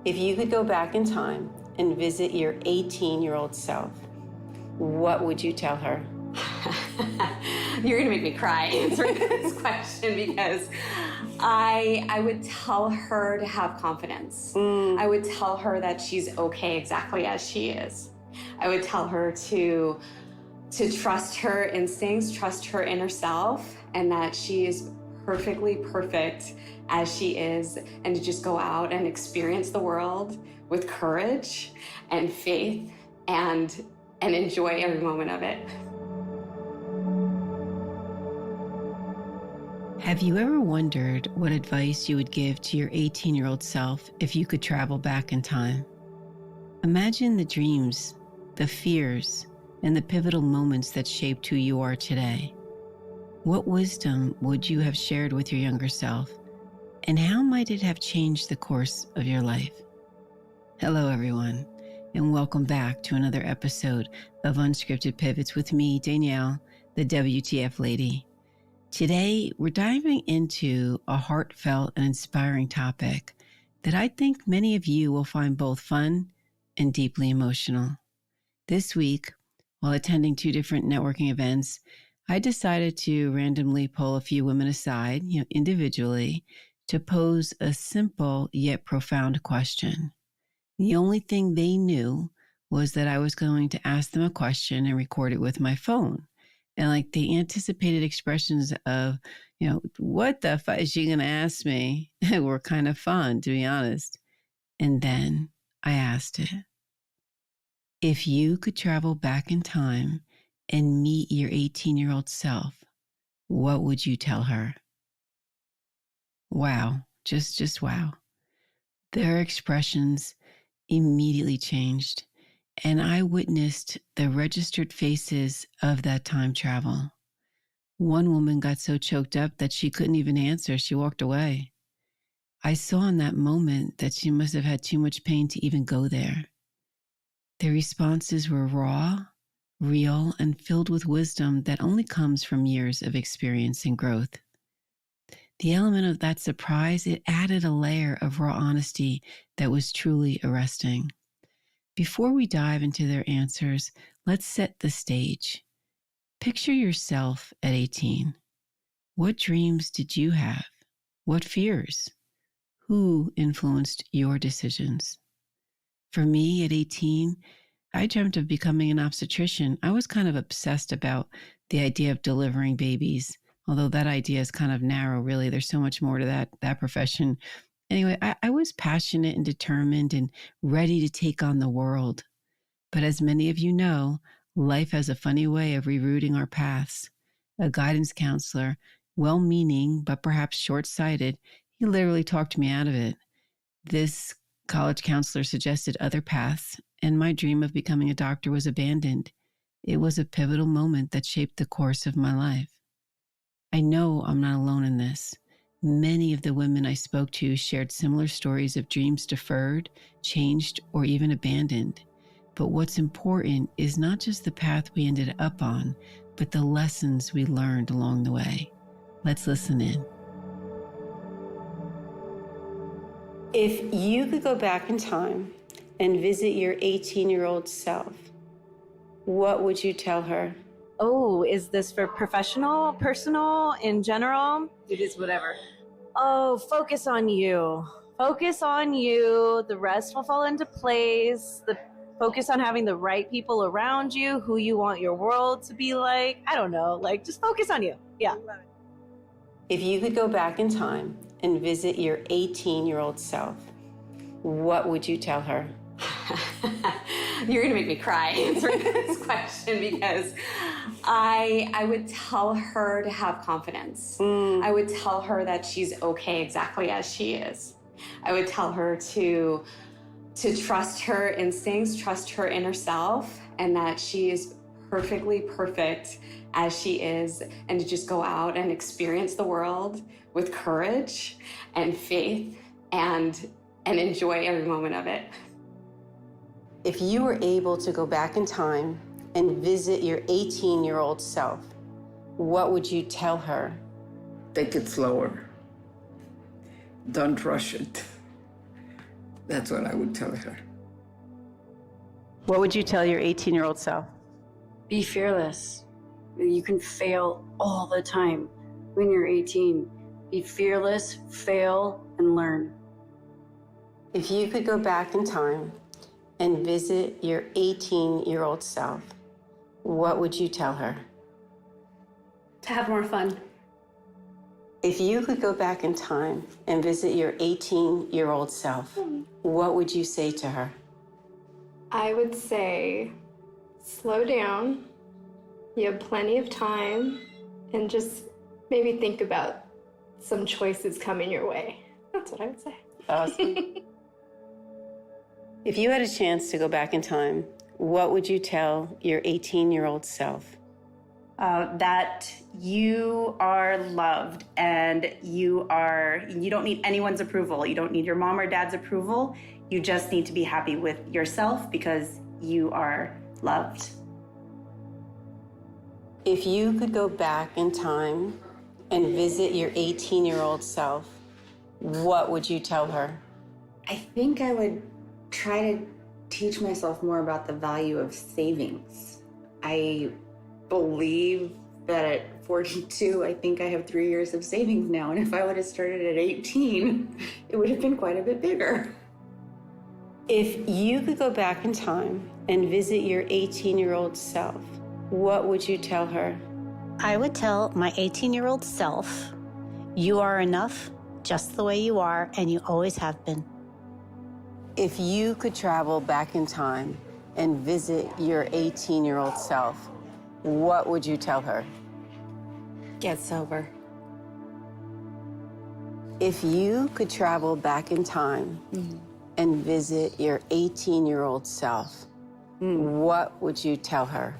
If you could go back in time and visit your 18-year-old self, what would you tell her? You're going to make me cry answering this question because I would tell her to have confidence. I would tell her that she's okay exactly as she is. I would tell her to trust her instincts, trust her inner self, and that she is perfectly perfect as she is, and to just go out and experience the world with courage and faith and enjoy every moment of it. Have you ever wondered what advice you would give to your 18-year-old self if you could travel back in time? Imagine the dreams, the fears, and the pivotal moments that shaped who you are today. What wisdom would you have shared with your younger self, and how might it have changed the course of your life? Hello, everyone, and welcome back to another episode of Unscripted Pivots with me, Danielle, the WTF Lady. Today, we're diving into a heartfelt and inspiring topic that I think many of you will find both fun and deeply emotional. This week, while attending 2 different networking events, I decided to randomly pull a few women aside, individually, to pose a simple yet profound question. The only thing they knew was that I was going to ask them a question and record it with my phone. And the anticipated expressions of, what the fuck is she going to ask me were kind of fun, to be honest. And then I asked it. If you could travel back in time and meet your 18-year-old self, what would you tell her? Wow, just wow. Their expressions immediately changed, and I witnessed the registered faces of that time travel. One woman got so choked up that she couldn't even answer. She walked away. I saw in that moment that she must have had too much pain to even go there. Their responses were raw, real, and filled with wisdom that only comes from years of experience and growth. The element of that surprise, it added a layer of raw honesty that was truly arresting. Before we dive into their answers, let's set the stage. Picture yourself at 18. What dreams did you have? What fears? Who influenced your decisions? For me, at 18, I dreamt of becoming an obstetrician. I was kind of obsessed about the idea of delivering babies, although that idea is kind of narrow, really. There's so much more to that profession. Anyway, I was passionate and determined and ready to take on the world. But as many of you know, life has a funny way of rerouting our paths. A guidance counselor, well-meaning but perhaps short-sighted, he literally talked me out of it. This college counselor suggested other paths, and my dream of becoming a doctor was abandoned. It was a pivotal moment that shaped the course of my life. I know I'm not alone in this. Many of the women I spoke to shared similar stories of dreams deferred, changed, or even abandoned. But what's important is not just the path we ended up on, but the lessons we learned along the way. Let's listen in. If you could go back in time and visit your 18-year-old self, what would you tell her? Oh, is this for professional, personal, in general? It is whatever. Oh, focus on you. Focus on you. The rest will fall into place. Focus on having the right people around you, who you want your world to be like. I don't know, just focus on you. Yeah. If you could go back in time and visit your 18-year-old self, what would you tell her? You're going to make me cry answering this question because I would tell her to have confidence. I would tell her that she's okay exactly as she is. I would tell her to trust her instincts, trust her inner self, and that she is perfectly perfect as she is, and to just go out and experience the world with courage and faith and enjoy every moment of it. If you were able to go back in time and visit your 18-year-old self, what would you tell her? Take it slower. Don't rush it. That's what I would tell her. What would you tell your 18-year-old self? Be fearless. You can fail all the time when you're 18. Be fearless, fail, and learn. If you could go back in time and visit your 18-year-old self, what would you tell her? To have more fun. If you could go back in time and visit your 18-year-old self, what would you say to her? I would say, slow down. You have plenty of time, and just maybe think about some choices coming your way. That's what I would say. Awesome. If you had a chance to go back in time, what would you tell your 18-year-old self? That you are loved and you don't need anyone's approval. You don't need your mom or dad's approval. You just need to be happy with yourself because you are loved. If you could go back in time and visit your 18-year-old self, what would you tell her? I think I would try to teach myself more about the value of savings. I believe that at 42, I think I have 3 years of savings now. And if I would have started at 18, it would have been quite a bit bigger. If you could go back in time and visit your 18-year-old self, what would you tell her? I would tell my 18-year-old self, you are enough just the way you are, and you always have been. If you could travel back in time and visit your 18-year-old self, what would you tell her? Get sober. If you could travel back in time and visit your 18-year-old self, what would you tell her?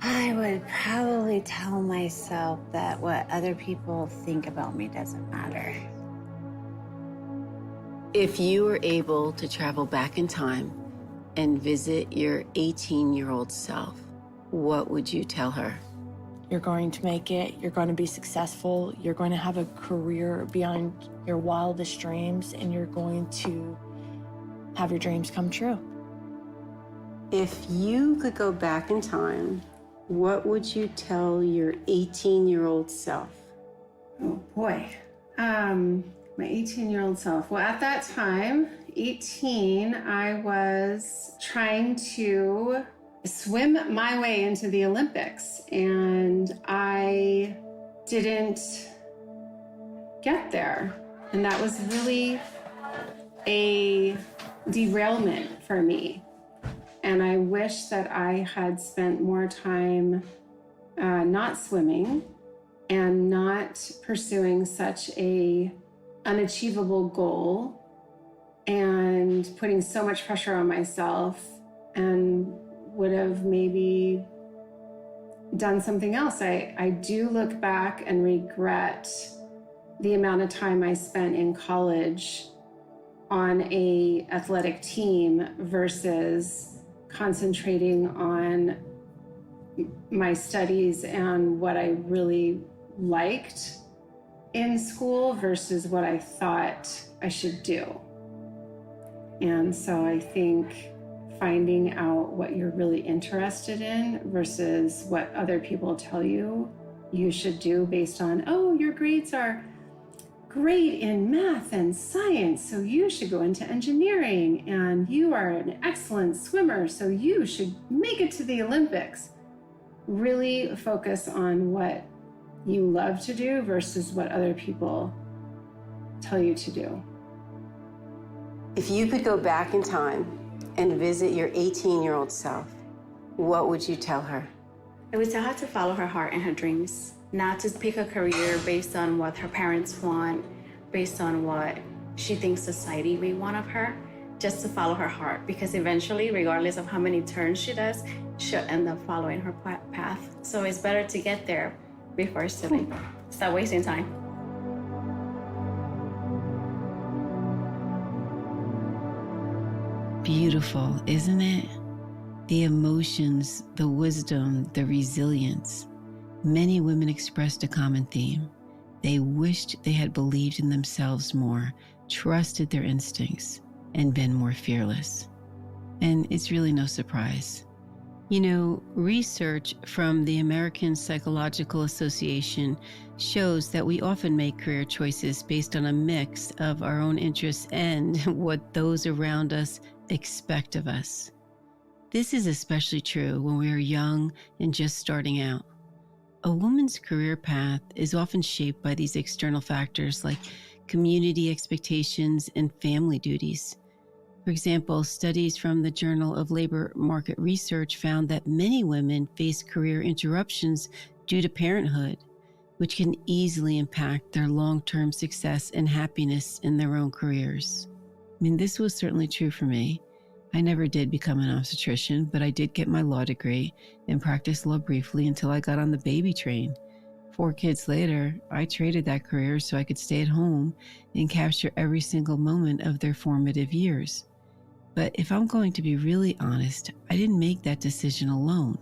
I would probably tell myself that what other people think about me doesn't matter. If you were able to travel back in time and visit your 18-year-old self, what would you tell her? You're going to make it. You're going to be successful. You're going to have a career beyond your wildest dreams, and you're going to have your dreams come true. If you could go back in time, what would you tell your 18-year-old self? Oh boy. My 18-year-old self. Well, at that time, 18, I was trying to swim my way into the Olympics, and I didn't get there. And that was really a derailment for me. And I wish that I had spent more time not swimming and not pursuing such a unachievable goal and putting so much pressure on myself, and would have maybe done something else. I do look back and regret the amount of time I spent in college on a athletic team versus concentrating on my studies and what I really liked in school versus what I thought I should do. And so I think finding out what you're really interested in versus what other people tell you you should do based on, oh, your grades are great in math and science, so you should go into engineering, and you are an excellent swimmer, so you should make it to the Olympics. Really focus on what you love to do versus what other people tell you to do. If you could go back in time and visit your 18-year-old self, what would you tell her? I would tell her to follow her heart and her dreams, not to pick a career based on what her parents want, based on what she thinks society may want of her, just to follow her heart, because eventually, regardless of how many turns she does, she'll end up following her path. So it's better to get there before it's too late. Stop wasting time. Beautiful, isn't it? The emotions, the wisdom, the resilience. Many women expressed a common theme. They wished they had believed in themselves more, trusted their instincts, and been more fearless. And it's really no surprise. You know, research from the American Psychological Association shows that we often make career choices based on a mix of our own interests and what those around us expect of us. This is especially true when we are young and just starting out. A woman's career path is often shaped by these external factors like community expectations and family duties. For example, studies from the Journal of Labor Market Research found that many women face career interruptions due to parenthood, which can easily impact their long-term success and happiness in their own careers. I mean, this was certainly true for me. I never did become an obstetrician, but I did get my law degree and practiced law briefly until I got on the baby train. 4 kids later, I traded that career so I could stay at home and capture every single moment of their formative years. But if I'm going to be really honest, I didn't make that decision alone.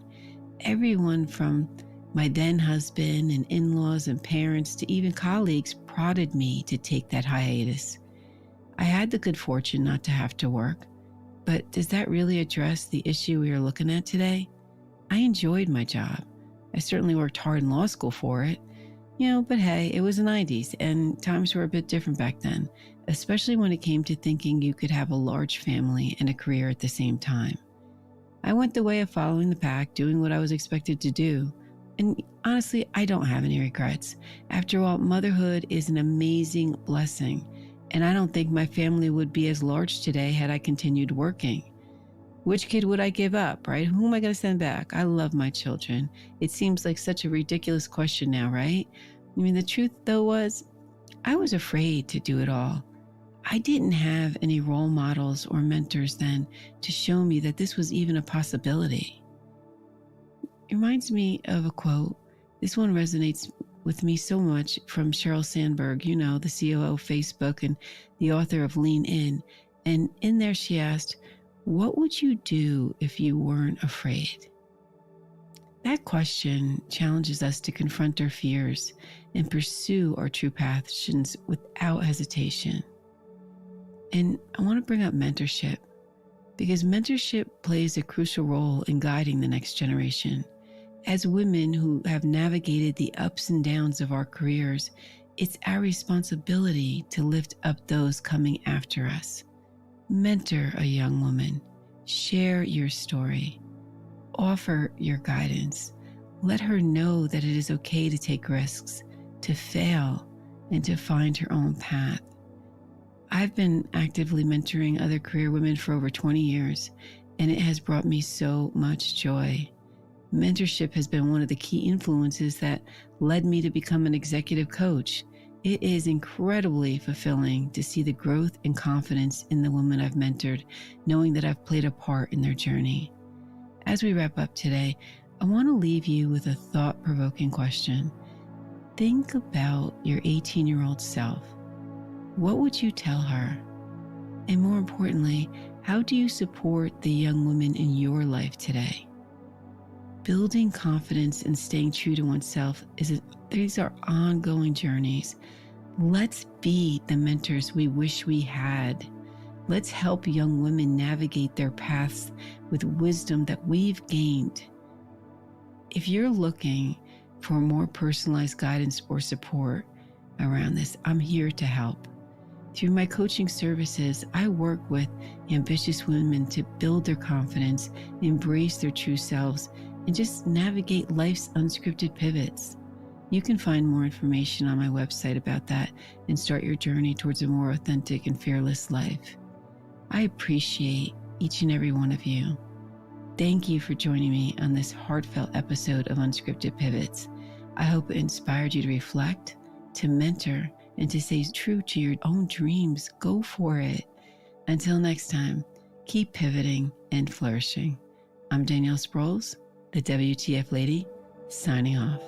Everyone from my then husband and in-laws and parents to even colleagues prodded me to take that hiatus. I had the good fortune not to have to work. But does that really address the issue we are looking at today? I enjoyed my job. I certainly worked hard in law school for it. But hey, it was the 90s and times were a bit different back then, especially when it came to thinking you could have a large family and a career at the same time. I went the way of following the pack, doing what I was expected to do. And honestly, I don't have any regrets. After all, motherhood is an amazing blessing. And I don't think my family would be as large today had I continued working. Which kid would I give up, right? Who am I going to send back? I love my children. It seems like such a ridiculous question now, right? I mean, the truth though was, I was afraid to do it all. I didn't have any role models or mentors then to show me that this was even a possibility. It reminds me of a quote. This one resonates with me so much, from Sheryl Sandberg, the COO of Facebook and the author of Lean In. And in there she asked, what would you do if you weren't afraid? That question challenges us to confront our fears and pursue our true passions without hesitation. And I want to bring up mentorship, because mentorship plays a crucial role in guiding the next generation. As women who have navigated the ups and downs of our careers, it's our responsibility to lift up those coming after us. Mentor a young woman. Share your story. Offer your guidance. Let her know that it is okay to take risks, to fail, and to find her own path. I've been actively mentoring other career women for over 20 years, and it has brought me so much joy. Mentorship has been one of the key influences that led me to become an executive coach. It is incredibly fulfilling to see the growth and confidence in the women I've mentored, knowing that I've played a part in their journey. As we wrap up today, I want to leave you with a thought-provoking question. Think about your 18-year-old self. What would you tell her? And more importantly, how do you support the young women in your life today? Building confidence and staying true to oneself, these are ongoing journeys. Let's be the mentors we wish we had. Let's help young women navigate their paths with wisdom that we've gained. If you're looking for more personalized guidance or support around this, I'm here to help. Through my coaching services, I work with ambitious women to build their confidence, embrace their true selves, and just navigate life's unscripted pivots. You can find more information on my website about that and start your journey towards a more authentic and fearless life. I appreciate each and every one of you. Thank you for joining me on this heartfelt episode of Unscripted Pivots. I hope it inspired you to reflect, to mentor, and to stay true to your own dreams. Go for it. Until next time, keep pivoting and flourishing. I'm Danielle Sproles, the WTF Lady, signing off.